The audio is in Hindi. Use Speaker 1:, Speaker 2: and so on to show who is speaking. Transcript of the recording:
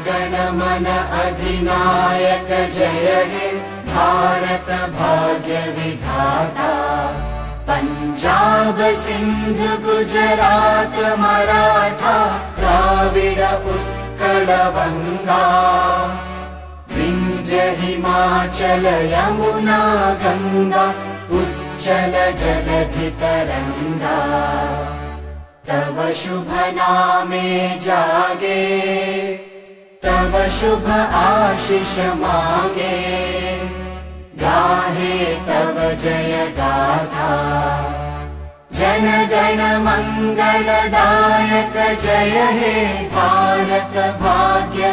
Speaker 1: गण मन अधिनायक जय हे भारत भाग्य विधाता। पंजाब सिंध गुजरात मराठा द्राविड उत्कल वंगा। विंध्य हिमाचल यमुना गंगा उच्चल जलधि तरंगा। तव शुभ नामे जागे तव शुभ आशीष मांगे। गाहे तव जय गाथा जन गण मंगलदायक जय हे भारत भाग्य